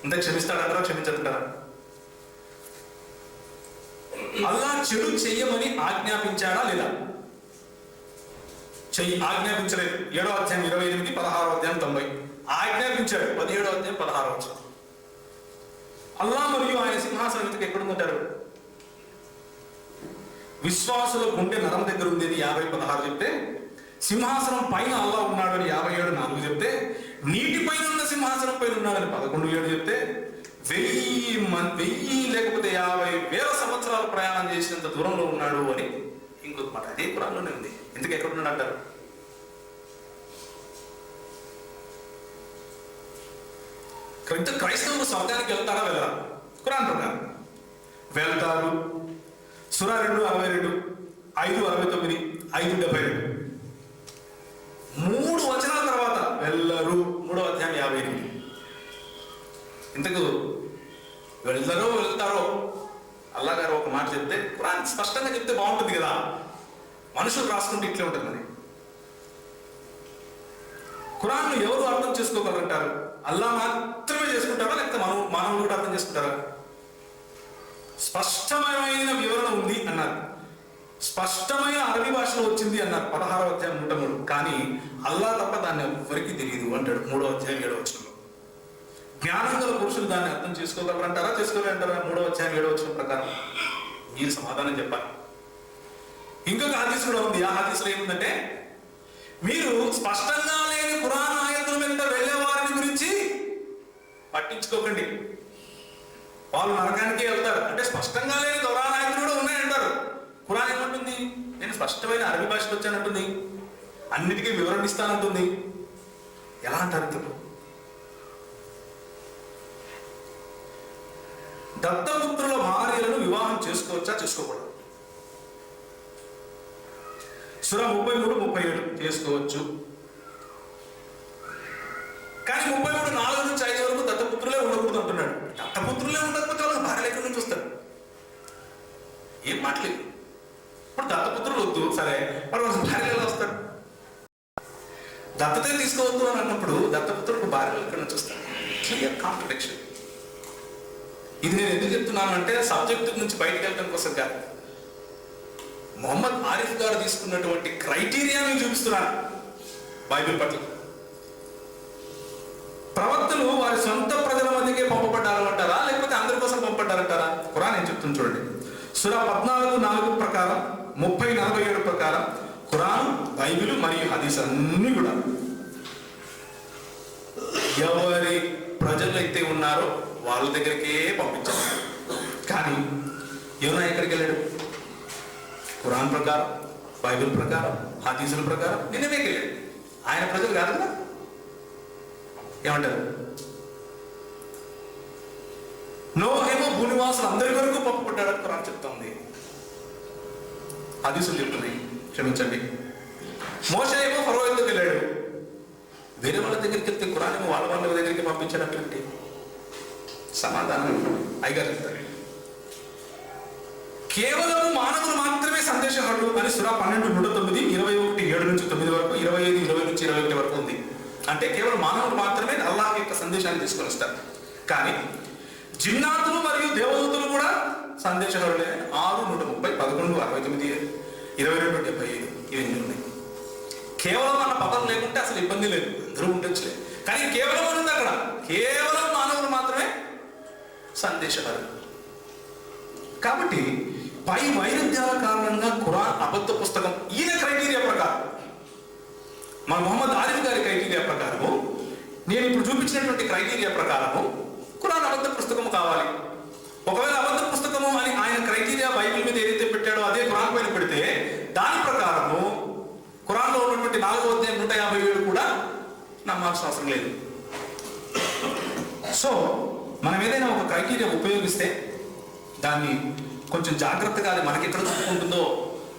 అంతే క్షమిస్తాడంటారా క్షమించడంటారా? అల్లాహ్ చెడు చెయ్యమని ఆజ్ఞాపించాడా లేదా? ఆజ్ఞాపించలేదు. 7వ అధ్యాయం 28, 16వ అధ్యాయం 90. ఆజ్ఞాపించాడు 17వ అధ్యాయం 16వ వచనం. అల్లాహ్ మరియు ఆయన సింహాసనం వెనుక ఎక్కడుందంటారు? విశ్వాసుల గుండె నరం దగ్గర ఉంది అని 50:16 చెప్తే, సింహాసనం పైన అల్లాహ్ ఉన్నాడు అని 57:4 చెప్తే, నీటి పైన ఉన్న సింహాసనం పైన ఉన్నాడని 11:7 చెప్తే, 1000 లేకపోతే 50,000 సంవత్సరాలు ప్రయాణం చేసినంత దూరంలో ఉన్నాడు అని ఇంకొక మాట. అదే ఖురాన్లోనే ఉంది. ఎందుకు ఎక్కడున్నాడు అంటారు? క్రైస్తవులు స్వర్గానికి వెళ్తారా వెళ్ళరా? ఖురాన్ ప్రకారం వెళ్తారు. సూర 2:62, 5:69, 5:72. 3 వచనాల తర్వాత వెళ్ళరు. 3వ అధ్యాయం 58. ఇంతకు వెళ్తారో అల్లాహ్ గారు ఒక మాట చెప్తే ఖురాన్ స్పష్టంగా చెప్తే బాగుంటుంది కదా. మనుషులు రాసుకుంటే ఇట్లే ఉంటుంది. మరి ఖురాన్ను ఎవరు అర్థం చేసుకోగలరంటారు? అల్లాహ్ మాత్రమే చేసుకుంటారా లేకపోతే మానవులు కూడా అర్థం చేసుకుంటారా? స్పష్టమైన వివరణ ఉంది అన్నారు. స్పష్టమైన అరబీ భాషలో వచ్చింది అన్నారు 16వ అధ్యాయం 103. కానీ అల్లాహ్ తప్ప దాన్ని ఎవరికి తెలియదు అంటాడు 3వ అధ్యాయం 7వ వచనంలో. జ్ఞానం గల పురుషులు దాన్ని అర్థం చేసుకోగలరంటారా చేసుకోలేరంటారా? 3వ అధ్యాయం 7వ వచనం ప్రకారం మీరు సమాధానం చెప్పాలి. ఇంకొక హదీస్ కూడా ఉంది. ఆ హదీస్లో ఏముందంటే, మీరు స్పష్టంగా లేని ఖురాన్ ఆయతుల మీద వెళ్ళే వారిని గురించి పట్టించుకోకండి, వాళ్ళు నరకానికే వెళ్తారు. అంటే స్పష్టంగా లేని ఖురాన్ ఆయతులు కూడా ఉన్నాయంటారు. ఖురాన్ ఏమంటుంది? నేను స్పష్టమైన అరబీ భాషకు వచ్చానంటుంది, అన్నిటికీ వివరణ ఇస్తానంటుంది. ఎలా అంటారు? ఇప్పుడు దత్తపుత్రుల భార్యలను వివాహం చేసుకోవచ్చా చేసుకోకూడదు? సూర 33, 37 చేసుకోవచ్చు. కానీ 33:4 నుంచి 5 వరకు దత్తపుత్రులే ఉండకూడదు అంటున్నాడు. దత్తపుత్రులే ఉండకపోతే వాళ్ళకి భార్యలు ఎక్కడి నుంచి వస్తారు? ఏం మాటలేదు. ఇప్పుడు దత్తపుత్రులు వద్దు, సరే, మరి వాళ్ళ భార్యలు ఎలా వస్తారు? దత్తతే తీసుకోవద్దు అని అన్నప్పుడు దత్తపుత్రులకు భార్యలు ఎక్కడి నుంచి వస్తారు? Clear contradiction. ఇది నేను ఎందుకు చెప్తున్నాను అంటే సబ్జెక్టు నుంచి బయటకు వెళ్ళడం కోసం కాదు. మొహమ్మద్ ఆరిఫ్ గారు తీసుకున్నటువంటి క్రైటీరియా నేను చూపిస్తున్నాను బైబిల్ పట్ల. ప్రవక్తలు వారి సొంత ప్రజల మధ్యకే పంపబడ్డారు అంటారా లేకపోతే అందరి కోసం పంపబడ్డారంటారా? ఖురాన్ ఏం చెప్తుంది చూడండి. సూర 14:4 ప్రకారం, 30:47 ప్రకారం ఖురాన్, బైబిల్ మరియు హదీస్ అన్ని కూడా ఎవరి ప్రజలు అయితే ఉన్నారో వాళ్ళ దగ్గరికే పంపించారు. కానీ యోనా ఎక్కడికి వెళ్ళాడు? ఖురాన్ ప్రకారం, బైబిల్ ప్రకారం, హదీసుల ప్రకారం నిన్నవేకి వెళ్ళాడు. ఆయన ప్రజలు కాదు కదా. ఏమంటారు? నోహేమో భూనివాసులు అందరి వరకు పంపబడ్డాడని ఖురాన్ చెప్తా ఉంది, హదీసులు చెప్తున్నాయి. క్షమించండి. మోషే ఏమో ఫరో ఎందుకు వెళ్ళాడు? వేరే వాళ్ళ దగ్గరికి వెళ్తే ఖురాన్ ఏమో వాళ్ళ దగ్గరికి పంపించాడట్లంటే సమాధానం అయ్యగారు చెప్తారు. కేవలం మానవులు మాత్రమే సందేశహరుడు అని సూర 12:109, 21:7 నుంచి 9 వరకు, 25, 20 నుంచి 21 వరకు ఉంది. అంటే కేవలం మానవులు మాత్రమే అల్లాహ్ యొక్క సందేశాన్ని తీసుకొని వస్తారు. కానీ జిన్నాతులు మరియు దేవదూతలు కూడా సందేశహరులే. 6:130, 11:69, 22:75 ఇవన్నీ ఉన్నాయి. కేవలం మన పదం లేకుంటే అసలు ఇబ్బంది లేదు, అందరూ ఉండొచ్చులే. కానీ కేవలం ఉంది అక్కడ. కేవలం మానవులు మాత్రమే సందేశహరులు. కాబట్టి పై వైరుధ్యాల కారణంగా ఖురాన్ అబద్ధ పుస్తకం. ఈయన క్రైటీరియా ప్రకారం, మన మొహమ్మద్ ఆరిఫ్ గారి క్రైటీరియా ప్రకారము, నేను ఇప్పుడు చూపించినటువంటి క్రైటీరియా ప్రకారము ఖురాన్ అబద్ధ పుస్తకము కావాలి. ఒకవేళ అబద్ధ పుస్తకము అని ఆయన క్రైటీరియా బైబిల్ మీద ఏదైతే పెట్టాడో అదే ఖురాన్ పైన పెడితే దాని ప్రకారము ఖురాన్లో ఉన్నటువంటి 4వ అధ్యాయం 157 కూడా నమ్మాల్సిన అవసరం లేదు. సో మనం ఏదైనా ఒక క్రైటీరియా ఉపయోగిస్తే దాన్ని కొంచెం జాగ్రత్తగా అది మనకి ఎక్కడ చూసుకుంటుందో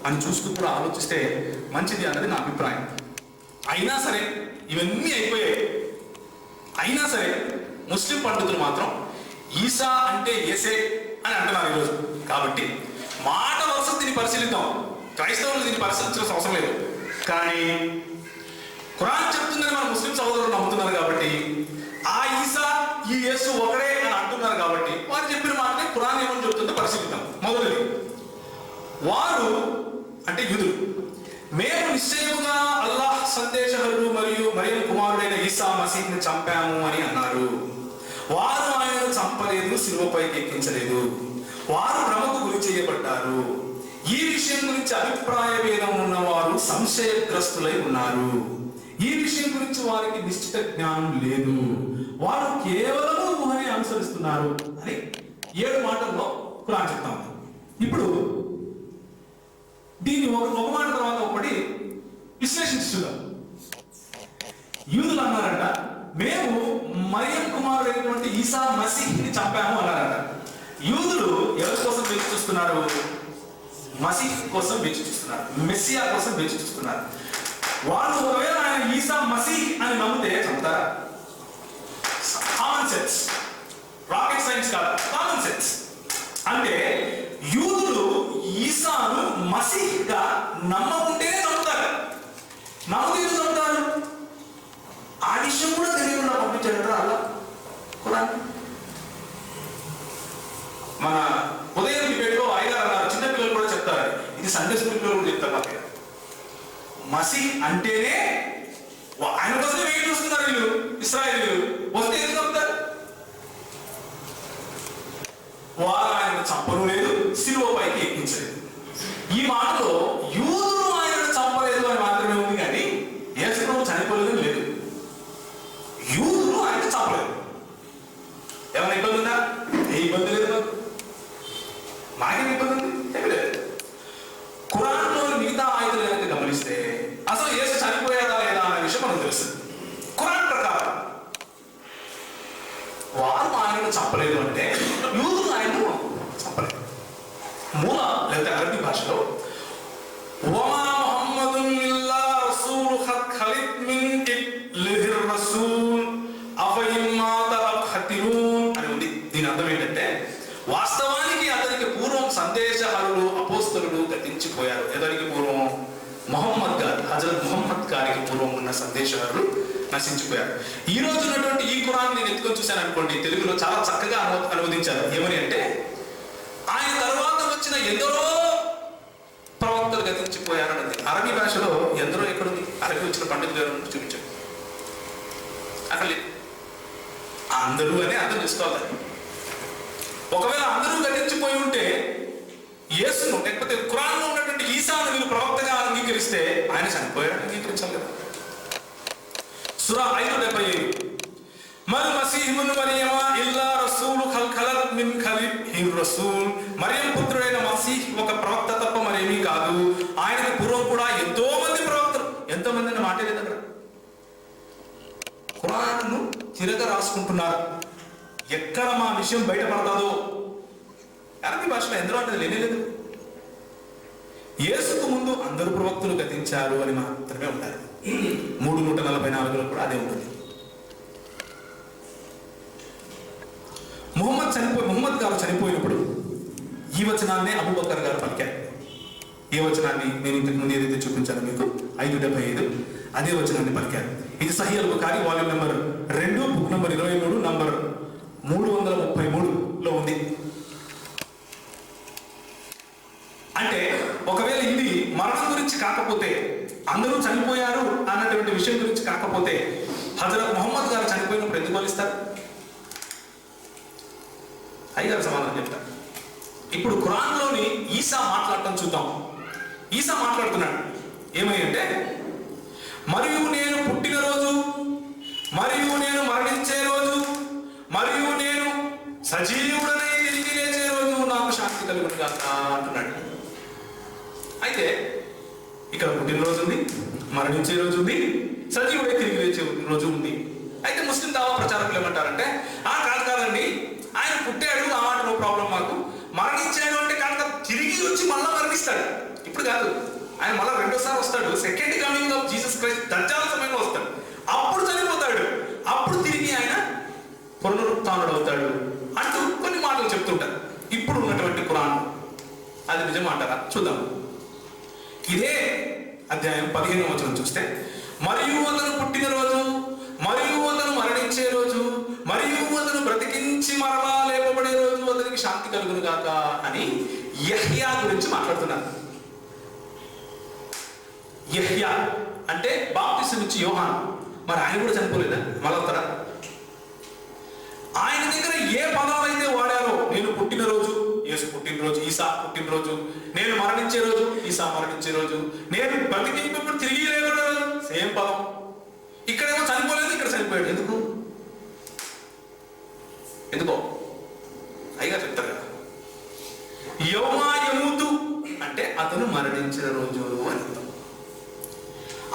అని చూసుకుని కూడా ఆలోచిస్తే మంచిది అన్నది నా అభిప్రాయం. అయినా సరే ఇవన్నీ అయిపోయాయి, అయినా సరే ముస్లిం పండితులు మాత్రం ఈసా అంటే ఏసే అని అంటున్నారు ఈరోజు. కాబట్టి మాట వరుస దీన్ని పరిశీలిద్దాం. క్రైస్తవులు దీన్ని పరిశీలించాల్సిన అవసరం లేదు. కానీ ఖురాన్ చెప్తుందని మన ముస్లిం సహోదరులు నమ్ముతున్నారు కాబట్టి, ఆ ఈసా ఈ యేసు ఒకడే అని అంటున్నారు కాబట్టి వారు చెప్పిన మాటనే ఖురాన్ ఏమని చెప్తుందో పరిశీలిద్దాం. మొదటిది, వారు అంటే యూదులు మేము నిశ్చయముగా అల్లాహ్ సందేశహరుడు మరియు మరియం కుమారుడైన ఈసా మసీహ్ని చంపాము అని అన్నారు. వారు ఆయనను చంపలేదు, శిలువపైకి ఎక్కించలేదు. వారు భ్రమకు గురి చేయబడ్డారు. ఈ విషయం గురించి అభిప్రాయ భేదం ఉన్నవారు సంశయగ్రస్తులై ఉన్నారు. ఈ విషయం గురించి వారికి నిశ్చిత జ్ఞానం లేదు. వారు కేవలం ఊహని అనుసరిస్తున్నారు అని 7 మాటల్లో ఖురాన్ చెప్తాం. ఇప్పుడు దీన్ని ఒక మాట తర్వాత ఒకటి విశ్లేషించుదాం. యూదులు అన్నారంట మేము మరియం కుమారుడైనటువంటి ఈసా మసీహ్ని చంపాము అన్నారంట. యూదులు ఎవరి కోసం వేచి చూస్తున్నారు? మసీహ్ కోసం వేచి చూస్తున్నారు, మెస్సియా కోసం వేచి చూస్తున్నారు. వాళ్ళు ఒకవేళ ఆయన ఈసా మసీహ్ అని నమ్మితే చంపుతారా? కామన్ సెన్స్, రాకెట్ సైన్స్ కాదు, కామన్ సెన్స్. అంటే యూదులు ఈసాను మసీహ్గా నమ్మకుంటేనే చంపుతారు. నమ్మితే ఎందుకు చంపుతారు? ఆ విషయం కూడా తెలియకుండా పంపించాడు అలా ఖురాన్. మన ఉదయం డిబేట్లో అయ్యగారు అన్నారు, చిన్నపిల్లలు కూడా చెప్తారు, ఇది సండే స్కూల్ పిల్లలు కూడా చెప్తారు. మాకు మసీహ్ అంటేనే ఆయన కోసం వెయిట్ చూస్తున్నారు వీళ్ళు ఇశ్రాయేలీయులు. వస్తే ఎందుకు చెప్తారు? వారు ఆయన చంపను లేదు, శిలువపైకి ఎక్కించలేదు. ఈ మాటలో యూదులు ఆయనను చంపలేదు అని మాత్రమే ఉంది, కానీ యేసు ప్రభువు చనిపోలేదు లేదు. యూదులు ఆయన చంపలేదు. ఏమైనా ఇబ్బంది ఉందా? ఏ ఇబ్బంది లేదు. మాకేం ఇబ్బంది ఉంది? ఏమి లేదు. ఖురాన్లోని మిగతా ఆయుధాలు ఏదైతే గమనిస్తే అసలు యేసు చనిపోయాడా లేదా అనే విషయం మనకు తెలుస్తుంది. ఖురాన్ ప్రకారం వారు ఆయనను చంపలేదు అంటే యూదులు ఆయనను చంపలేదు. మూల లేదా అరబీ భాషలో వమా ముహమ్మదున్ ఇల్లా రసూలు ఖద్ ఖలిత్ మిన్ లిహిర్ రసూల్ అఫయిమ్మాత అఖ్తిరూన్ అని ఉంది. దీని అర్థం ఏంటంటే వాస్తవానికి అతనికి పూర్వం సందేశహరులు అపోస్తలుడు గతించిపోయారు. ఎవరికి పూర్వం? మొహమ్మద్ గారు, హజరత్ మొహమ్మద్ గారికి పూర్వం ఉన్న సందేశహరులు నశించిపోయారు. ఈ రోజు ఉన్నటువంటి ఈ ఖురాన్ నేను ఎత్తుకొని చూశాను అనుకోండి, తెలుగులో చాలా చక్కగా అనువదించారు. ఏమని అంటే ఆయన తర్వాత వచ్చిన ఎందరో ప్రవక్తలు గతించిపోయారు అన్నది. అరబీ భాషలో ఎందరో ఎక్కడుంది? అరబీ వచ్చిన పండితులు గారు చూపించారు. అక్కడ అందరూ అని అర్థం చేసుకోవాలి. ఒకవేళ అందరూ గతించిపోయి ఉంటే యేసును లేకపోతే ఖురాన్లో ఉన్నటువంటి ఈసాను వీళ్ళు ప్రవక్తగా అంగీకరిస్తే ఆయన చనిపోయాడు అంగీకరించాలి కదా. సూరా 5:75 మల్ మసీహ్ ఇబ్ను మరియమ ఇల్లా రసూలు ఖలత్ మిన్ ఖలిహిర్ రసూల్. మరియం పుత్రుడైన మసీహ్ ఒక ప్రవక్త తప్ప మరేమీ కాదు. ఆయనకు పూర్వం కూడా ఎంతో మంది ప్రవక్తలు. ఎంతో మంది అన్న మాట లేదు అక్కడ. ఖురాన్ను తిరగ రాసుకుంటున్నారు. ఎక్కడ మా విషయం బయటపడతాదో అరబీ భాషలో ఎందరో అంటే లేనేలేదు. యేసుకు ముందు అందరు ప్రవక్తలు గతించారు అని మాత్రమే ఉంటారు. 344లో కూడా అదే ఉంటుంది. ముహమ్మద్ గారు చనిపోయినప్పుడు ఈ వచనాన్నే అబూబకర్ గారు పలికారు. ఏ వచనాన్ని నేను ఇంతకు ముందు ఏదైతే చూపించాను మీకు 5:75 అదే వచనాన్ని పలికారు. ఇది సహీహ్ అల్ బుఖారీ volume number 2 book number 23 number 333లో ఉంది. అంటే ఒకవేళ ఇది మరణం గురించి కాకపోతే, అందరూ చనిపోయారు అన్నటువంటి విషయం గురించి కాకపోతే, హజరత్ మొహమ్మద్ గారు చనిపోయినప్పుడు ఎందుకు వలిస్తారు? అయ్యగారు సమాధానం చెప్తారు. ఇప్పుడు ఖురాన్లోని ఈసా మాట్లాడటం చూద్దాం. ఈసా మాట్లాడుతున్నాడు ఏమై అంటే, మరియు నేను పుట్టినరోజు, మరియు నేను మరణించే రోజు, మరియు నేను సజీవుడనే తిరిగి లేచే రోజు నాకు శాంతి కలుగును గాక అంటున్నాడు. అయితే ఇక్కడ పుట్టినరోజు ఉంది, మరణించే రోజు ఉంది, సజీవుడే తిరిగి లేచే రోజు ఉంది. అయితే ముస్లిం దావా ప్రచారకులు ఏమంటారంటే, కాదండి, ఆయన పుట్టాడు ఆ మాట నో ప్రాబ్లం, మాకు మరణించాడు అంటే కనుక తిరిగి వచ్చి మళ్ళా మరణిస్తాడు. ఇప్పుడు కాదు, ఆయన మళ్ళీ రెండోసారి వస్తాడు. Second coming of Jesus Christ దజ్జాల సమయంలో వస్తాడు. అప్పుడు చనిపోతాడు, అప్పుడు తిరిగి ఆయన పునరుత్థానుడు అవుతాడు అంటూ కొన్ని మాటలు చెప్తుంటారు. ఇప్పుడు ఉన్నటువంటి ఖురాన్ అది నిజమంటారా? చూద్దాం. ఇదే అధ్యాయం 15వ వచనం చూస్తే, మరియు అతను పుట్టినరోజు, మరియు అతను మరణించే రోజు, మరియు అతను బ్రతికించి మరలా లేపబడే రోజు అతనికి శాంతి కలుగును గాక అని యెహ్యా గురించి మాట్లాడుతున్నారు. యెహ్యా అంటే బాప్తిసం ఇచ్చి యోహాను. మరి ఆయన కూడా చనిపోలేదా? మళ్ళొస్తారా? ఆయన దగ్గర ఏ పదాలు అయితే వాడారో, నేను పుట్టినరోజు యేసు పుట్టినరోజు, ఈసా పుట్టినరోజు, నేను మరణించే రోజు ఈసా మరణించే రోజు, నేను బ్రతికినప్పుడు తిరిగి లేకుండా సేమ్ పదం. ఇక్కడేమో చనిపోలేదు, ఇక్కడ చనిపోయాడు. ఎందుకో అయిగా చెప్తారు కదా. యౌమా యమూతు అంటే అతను మరణించిన రోజు అని అర్థం.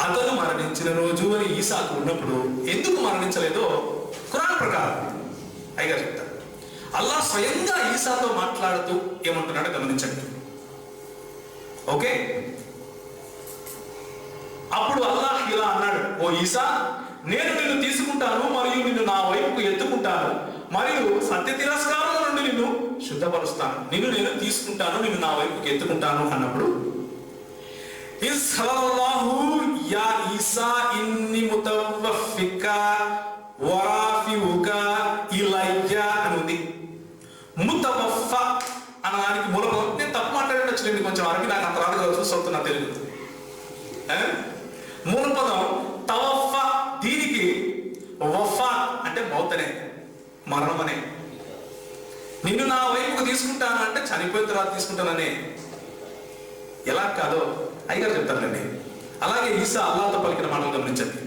అతను మరణించిన రోజు అని ఈసాకు ఉన్నప్పుడు ఎందుకు మరణించలేదో ఖురాన్ ప్రకారం అయిగా చెప్తారు. అల్లాహ్ స్వయంగా ఈసాతో మాట్లాడుతూ ఏమంటున్నాడో గమనించండి. ఓకే, అప్పుడు అల్లాహ్ ఇలా అన్నాడు, ఓ ఈసా, నేను నిన్ను తీసుకుంటాను మరియు నిన్ను నా వైపుకు ఎత్తుకుంటాను మరియు సత్య తిరస్కారం నుండి నిన్ను శుద్ధపరుస్తాను. నేను తీసుకుంటాను, నిన్ను నా వైపుకి ఎత్తుకుంటాను అన్నప్పుడు ఇస్సలల్లాహు యా ఈసా ఇన్ని ముతవఫిక వరాఫిఉక ఇలయ్య అని ఉంది. ముతవఫ అనడానికి మూలపదం, నేను తప్పు మాట్లాడేటచ్చులేండి, కొంచెం అరబీ నాకు అంత రాదు కదా, చూస్తున్నా తెలుగు. మూలపదం తవఫ, దీనికి వఫా అంటే మౌతనే, మరణం అనే. నిన్ను నా వైపుకు తీసుకుంటాను అంటే చనిపోయిన తర్వాత తీసుకుంటాననే. ఎలా కాదో అయ్యగారు చెప్తానండి. అలాగే ఈసా అల్లాహ్తో పలికిన మాటలు గమనించండి.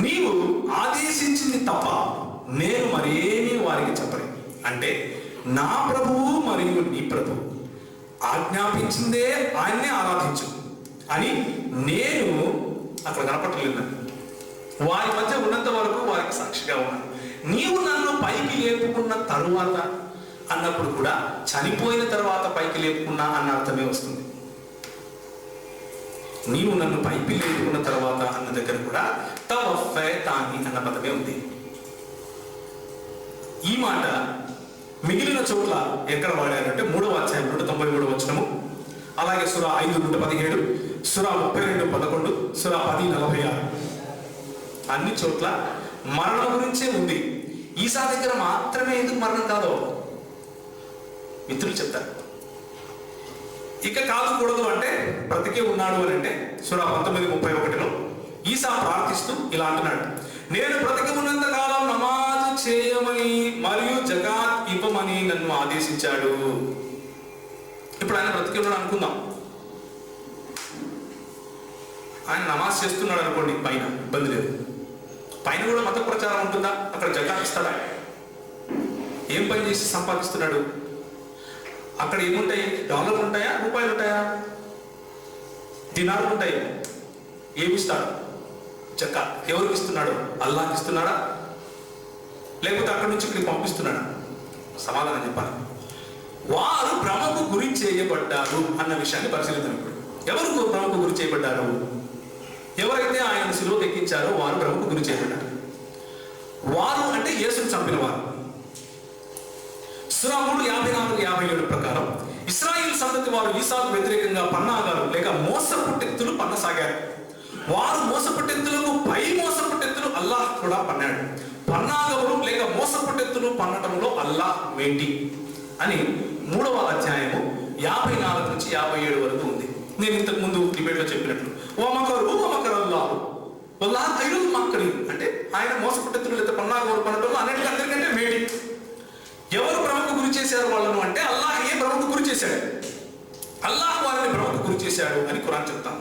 నీవు ఆదేశించింది తప్ప నేను మరేమీ వారికి చెప్పను. అంటే నా ప్రభువు మరియు నీ ప్రభువు ఆజ్ఞాపించిందే ఆయన్నే ఆరాధించు అని నేను అక్కడ కనపట్టలేదు. వారి మధ్య ఉన్నంత వరకు వారికి సాక్షిగా ఉన్నాను. నీవు నన్ను పైకి లేపుకున్న తరువాత అన్నప్పుడు కూడా చనిపోయిన తర్వాత పైకి లేపుకున్నా అన్న అర్థమే వస్తుంది. నీవు నన్ను పైకి లేపుకున్న తర్వాత అన్న దగ్గర కూడా తవఫైతాని అన్న పదమే ఉంది. ఈ మాట మిగిలిన చోట్ల ఎక్కడ వాడారంటే 3వ అధ్యాయం 193వ వచనము, అలాగే సూరా 5:17, సూరా 32:11, సూరా 10:46 అన్ని చోట్ల మరణం గురించే ఉంది. ఈసా దగ్గర మాత్రమే ఎందుకు మరణం కాదో మిత్రులు చెప్తారు. ఇక కాదుకూడదు అంటే బ్రతికే ఉన్నాడు అని అంటే సూరా 19:31లో ఈసా ప్రార్థిస్తూ ఇలా అంటున్నాడు, నేను బ్రతికి ఉన్నంత కాలం నమాజ్ చేయమని మరియు జకాత్ ఇవ్వమని నన్ను ఆదేశించాడు. ఇప్పుడు ఆయన బ్రతికి ఉన్నాడు అనుకుందాం, ఆయన నమాజ్ చేస్తున్నాడు అనుకోండి, పైన ఇబ్బంది లేదు. పైన కూడా మత ప్రచారం ఉంటుందా? అక్కడ జకాత్ ఇస్తాడా? ఏం పని చేసి సంపాదిస్తున్నాడు? అక్కడ ఏముంటాయి? డాలర్లు ఉంటాయా, రూపాయలు ఉంటాయా, దినార్లు ఉంటాయి? ఏమిస్తాడు? జకాత్ ఎవరికి ఇస్తున్నాడు? అల్లాహ్కి ఇస్తున్నాడా, లేకపోతే అక్కడి నుంచి ఇక్కడికి పంపిస్తున్నాడా? సమాధానం చెప్పాలి. వారు భ్రమకు గురి చేయబడ్డారు అన్న విషయాన్ని పరిశీలిద్దాం. ఇప్పుడు ఎవరు భ్రమకు గురి చేయబడ్డారు? ఎవరైతే ఆయన శిలువకు ఎక్కించారో వారు భ్రమకు గురి చేయబడ్డారు. వారు అంటే యేసును చంపిన వారు. సూరా 3:54-57 ప్రకారం ఇశ్రాయేలు సంతతి వారు ఈసాకు వ్యతిరేకంగా పన్నాగాలు లేక మోసపుట్టెత్తులు పన్నసాగారు. వారు మోసపుట్టెత్తులకు పై మోసపుట్టెత్తులు అల్లాహ్ కూడా పన్నాడు. పన్నాగములు లేక మోసపుట్టెత్తులు పన్నటంలో అల్లాహ్ ఏంటి అని 3వ అధ్యాయము 54-57 వరకు ఉంది. నేను ఇంతకు ముందు డిబేట్లో చెప్పినట్లు అంటే ఆయన మోసపుట్టెత్తులు లేదా పన్నాగములు పన్నటంలో అన్నిటికీ అందరికంటే మేడి. ఎవరు భ్రమకు గురి చేశారు వాళ్ళను అంటే అల్లాహ్ ఏ భ్రమకు గురి చేశాడు, అల్లాహ్ వారిని భ్రమకు గురి చేశాడు అని ఖురాన్ చెప్తాం.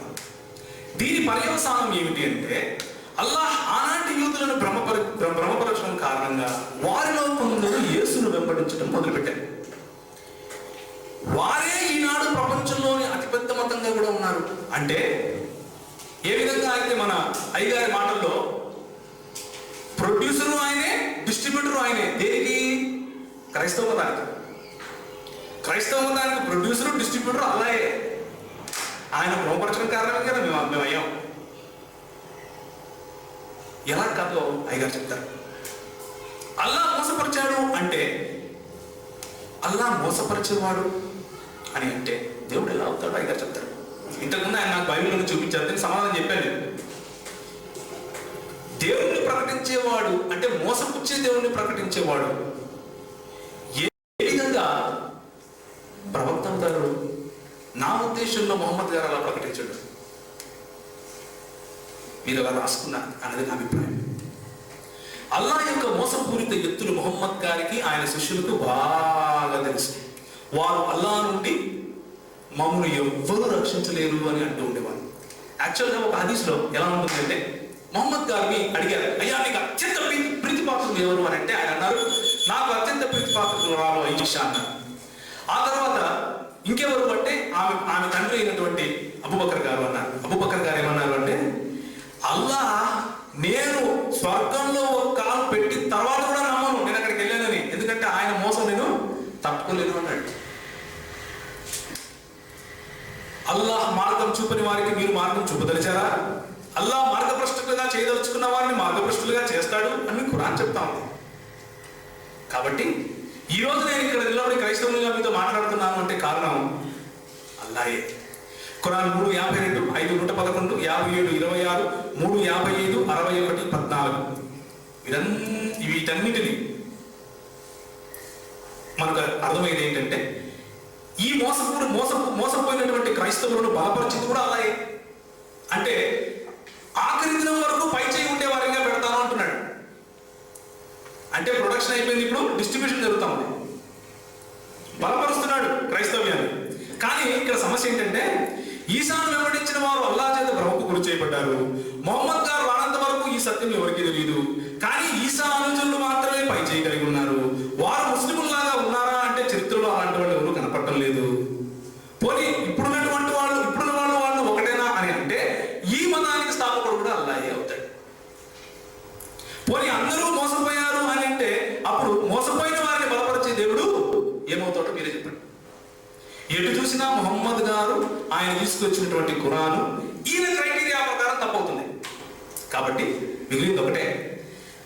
దీని పర్యవసానం ఏమిటి అంటే అల్లాహ్ ఆనాటి యూదులను భ్రమపరచడం కారణంగా వారిలో కొందరు యేసును వెంబడించడం మొదలుపెట్టారు. వారే ఈనాడు ప్రపంచంలోని అతిపెద్ద మతంగా కూడా ఉన్నారు. అంటే ఏ విధంగా అయితే మన అయ్యగారి మాటల్లో ప్రొడ్యూసరు ఆయనే, డిస్ట్రిబ్యూటరు ఆయనే. దేనికి? క్రైస్తవ మతానికి. క్రైస్తవ మతానికి ప్రొడ్యూసరు, డిస్ట్రిబ్యూటరు అలాగే. ఆయన భ్రమపరచడం కారణమే కదా మేము అయ్యాం. ఎలా కాదో అయ్యగారు చెప్తారు. అల్లాహ్ మోసపరిచాడు అంటే, అల్లాహ్ మోసపరిచేవాడు అని అంటే దేవుడు ఎలా అవుతాడు అయ్యగారు చెప్తారు. ఇంతకుముందు ఆయన నాకు బైబిల్ని చూపించారు, దీనికి సమాధానం చెప్పాను. దేవుణ్ణి ప్రకటించేవాడు అంటే మోసపుచ్చే దేవుణ్ణి ప్రకటించేవాడు ఏ విధంగా ప్రవక్త అవుతాడు? నా ఉద్దేశంలో మొహమ్మద్ గారు అలా ప్రకటించాడు, మీరు అలా రాసుకున్నారు అన్నది నా అభిప్రాయం. అల్లాహ్ యొక్క మోసపూరిత ఎత్తులు మొహమ్మద్ గారికి ఆయన శిష్యులకు బాగా తెలుసు. వారు అల్లాహ్ నుండి మమ్మల్ని ఎవ్వరూ రక్షించలేరు అని అంటూ ఉండేవారు. యాక్చువల్గా ఒక హదీస్లో ఎలా ఉంటుందంటే, మొహమ్మద్ గారిని అడిగారు, అయ్యా నీకు అత్యంత ప్రీతిపాత్రులు ఎవరు అని అంటే ఆయన అన్నారు, నాకు అత్యంత ప్రీతిపాత్రులు రాను ఐషా అన్నారు. ఆ తర్వాత ఇంకెవరు అంటే ఆమె తండ్రి అయినటువంటి అబూబకర్ గారు అన్నారు. అబూబకర్ గారు ఏమన్నారు అంటే, అల్లాహ్ నేను స్వర్గంలో ఒక కాలు పెట్టిన తర్వాత కూడా నమ్మను నేను అక్కడికి వెళ్ళానని, ఎందుకంటే ఆయన మోసం నేను తట్టుకోలేను అన్నాడు. అల్లాహ్ మార్గం చూపని వారికి మీరు మార్గం చూపదలిచారా? అల్లాహ్ మార్గభ్రష్టులుగా చేయదలుచుకున్న వారిని మార్గభ్రష్టులుగా చేస్తాడు అని ఖురాన్ చెప్తా ఉంది. కాబట్టి ఈ రోజు నేను ఇక్కడ నిలబడి క్రైస్తవులుగా మీతో మాట్లాడుతున్నాను అంటే కారణం అల్లాహే. ఖురాన్ 3:52, 5:111, 57, 26, 3:55, 61, 14 వీటన్నిటిని మనకు అర్థమయ్యేది ఏంటంటే, ఈ మోసపోయినటువంటి క్రైస్తవులను బలపరిచింది కూడా అలాగే. అంటే ఆఖరి దినం వరకు పై చేయి ఉండే వారిగా పెడతాను అంటున్నాడు. అంటే ప్రొడక్షన్ అయిపోయింది, ఇప్పుడు డిస్ట్రిబ్యూషన్ జరుగుతా ఉంది, బలపరుస్తున్నాడు క్రైస్తవ్యాన్ని. కానీ ఇక్కడ సమస్య ఏంటంటే, ఈసాను వెంబడించిన వారు అల్లాహ్ చేత భ్రమకు గురి చేయబడ్డారు. మొహమ్మద్ గారు రానంత వరకు ఈ సత్యం ఎవరికి తెలియదు. కానీ ఈసా అనుచరులు మాత్రమే పై చేయగలిగి ఉన్నారు. వారు ముస్లింలాగా ఉన్నారా అంటే చరిత్రలో అలాంటి వాళ్ళు ఎవరు కనపడటం లేదు. పోనీ ఇప్పుడున్న వాళ్ళు ఒకటేనా అని అంటే ఈ మతానికి స్థాపకుడు కూడా అల్లాహే అవుతాడు. పోనీ అందరూ మోసపోయారు అని అంటే అప్పుడు మోసపోయిన వారిని బలపరిచే దేవుడు ఏమవుతాడో మీరే చెప్పండి. ఎటు చూసినా మొహమ్మద్ గారు ఆయన తీసుకొచ్చినటువంటి ఖురాను ఈయన క్రైటీరియా ప్రకారం తప్పవుతుంది. కాబట్టి మిగిలింది ఒకటే,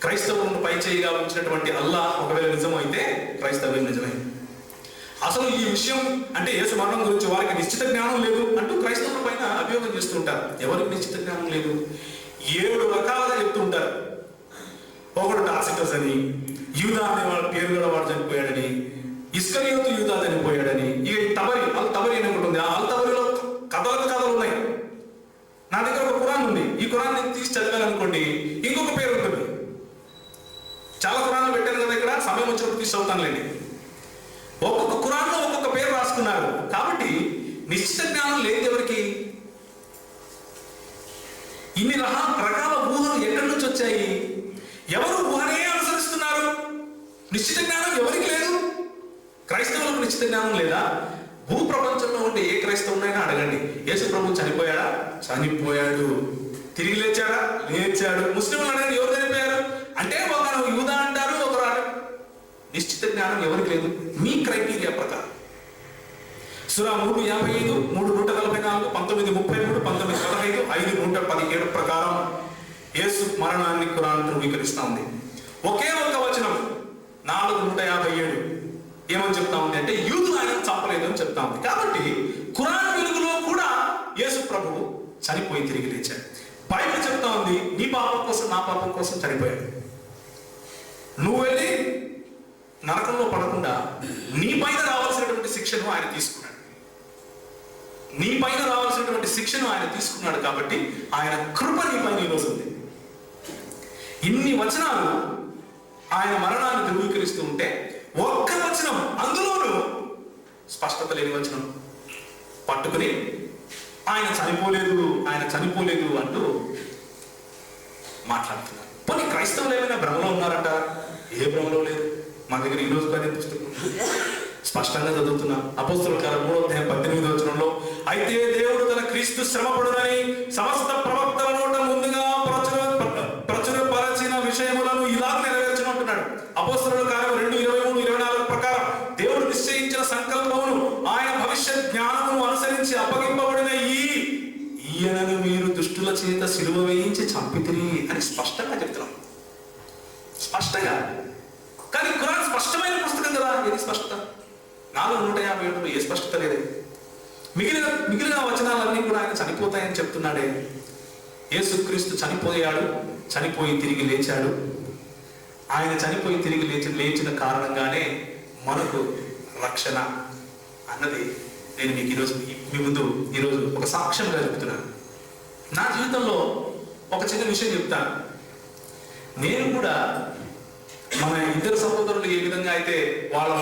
క్రైస్తవులను పై చేయిగా ఉంచినటువంటి అల్లాహ్ ఒకవేళ నిజమైతే క్రైస్తవ్యం నిజమే. అసలు ఈ విషయం అంటే యేసు మరణం గురించి వారికి నిశ్చిత జ్ఞానం లేదు అంటూ క్రైస్తవుల పైన అభియోగం చేస్తుంటారు. ఎవరికి నిశ్చిత జ్ఞానం లేదు? 7 రకాలుగా చెప్తూ ఉంటారు. ఒకడు టాసిటస్ అని, యూదా అనే వాళ్ళ పేరు కూడా వాడు చనిపోయాడని, ఇస్కరియోతు యూదా చనిపోయాడని, ఇక అల్ తబరి అని ఒకటి ఉంది. ఆ అల్ తబరిలో కథలు ఉన్నాయి. నా దగ్గర ఒక ఖురాన్ ఉంది, ఈ ఖురాన్ నేను తీసి చదివాలనుకోండి ఇంకొక పేరు ఉంటుంది. చాలా ఖురాన్లు పెట్టాను కదా, ఇక్కడ సమయం వచ్చినప్పుడు తీసి చదువుతానులేండి. ఒక్కొక్క ఖురాన్లో ఒక్కొక్క పేరు రాసుకున్నారు. కాబట్టి నిశ్చిత జ్ఞానం లేదు ఎవరికి. ఇన్ని రకాల ఊహలు ఎక్కడి నుంచి వచ్చాయి? ఎవరు ఊహనే అనుసరిస్తున్నారు? నిశ్చిత జ్ఞానం ఎవరికి లేదు? క్రైస్తవులకు నిశ్చిత జ్ఞానం లేదా? భూప్రపంచంలో ఉండే ఏ క్రైస్తవునైనా అడగండి, యేసు ప్రభు చనిపోయాడా? చనిపోయాడు. తిరిగి లేచాడా? లేచాడు. ముస్లింలు అడగండి, ఎవరు చనిపోయారు అంటే ఒకరు యూదా అంటారు, ఒకరు నిశ్చిత జ్ఞానం ఎవరికి లేదు మీ క్రైటీరియా ప్రకారం. సూరా 3:55, 3:144, 19:33, 19:15, 5:117 ప్రకారం యేసు మరణాన్ని ఖురాన్ ధృవీకరిస్తా ఉంది. ఒకే ఒక వచనం 4:157 ఏమని చెప్తా ఉంది అంటే యూదులు ఆయన చంపలేదు అని చెప్తా ఉంది. కాబట్టి ఖురాన్ వెలుగులో కూడా యేసు ప్రభువు చనిపోయి తిరిగి లేచాడు. బైబిల్ చెప్తా ఉంది నీ పాపం కోసం నా పాపం కోసం చనిపోయాడు. నువ్వు వెళ్ళి నరకంలో పడకుండా నీ పైన రావాల్సినటువంటి శిక్షను ఆయన తీసుకున్నాడు. నీ పైన రావాల్సినటువంటి శిక్షను ఆయన తీసుకున్నాడు. కాబట్టి ఆయన కృప నీ పైన ఈరోజు ఉంది. ఇన్ని వచనాలు ఆయన మరణాన్ని ధృవీకరిస్తూ ఉంటే ఒక్క వచనం అందులోనూ స్పష్టత లేని వచనం పట్టుకుని ఆయన చనిపోలేదు అంటూ మాట్లాడుతున్నారు. పోనీ క్రైస్తవులు ఏమైనా భ్రమలో ఉన్నారంట? ఏ భ్రమలో లేదు. మా దగ్గర ఈ రోజు అదే పుస్తకం స్పష్టంగా చదువుతున్నా. అపోస్తలుల కార్యం 3:18 అయితే దేవుడు తన క్రీస్తు శ్రమపడునని సమస్త ప్రవక్తల నోట ముందుగా ప్రచురపరచిన విషయములను ఇలా నెరవేర్చనుంటున్నాడు. అపోస్తలుల కార్యం 2:23-24 ప్రకారం దేవుడు నిశ్చయించిన సంకల్పమును ఆయన భవిష్యత్ జ్ఞానమును అనుసరించి అప్పగింపబడిన ఈయనను మీరు దుష్టుల చేత సిలువ వేయించి చంపితిరి అని స్పష్టంగా చెప్తున్నాం. స్పష్టంగా. కానీ ఖురాన్ స్పష్టమైన పుస్తకం కదా. ఏది స్పష్టత? 4:157 ఏ స్పష్టత లేదే. మిగిలిన వచనాలన్నీ కూడా ఆయన చనిపోతాయని చెప్తున్నాడే. యేసుక్రీస్తు చనిపోయాడు, చనిపోయి తిరిగి లేచాడు. ఆయన చనిపోయి తిరిగి లేచిన కారణంగానే మనకు రక్షణ అన్నది నేను మీకు ఈరోజు మీ ముందు ఈరోజు ఒక సాక్ష్యంగా చెప్తున్నాను. నా జీవితంలో ఒక చిన్న విషయం చెప్తాను. నేను కూడా మన ఇద్దరు సహోదరులు ఏ విధంగా అయితే వాళ్ళ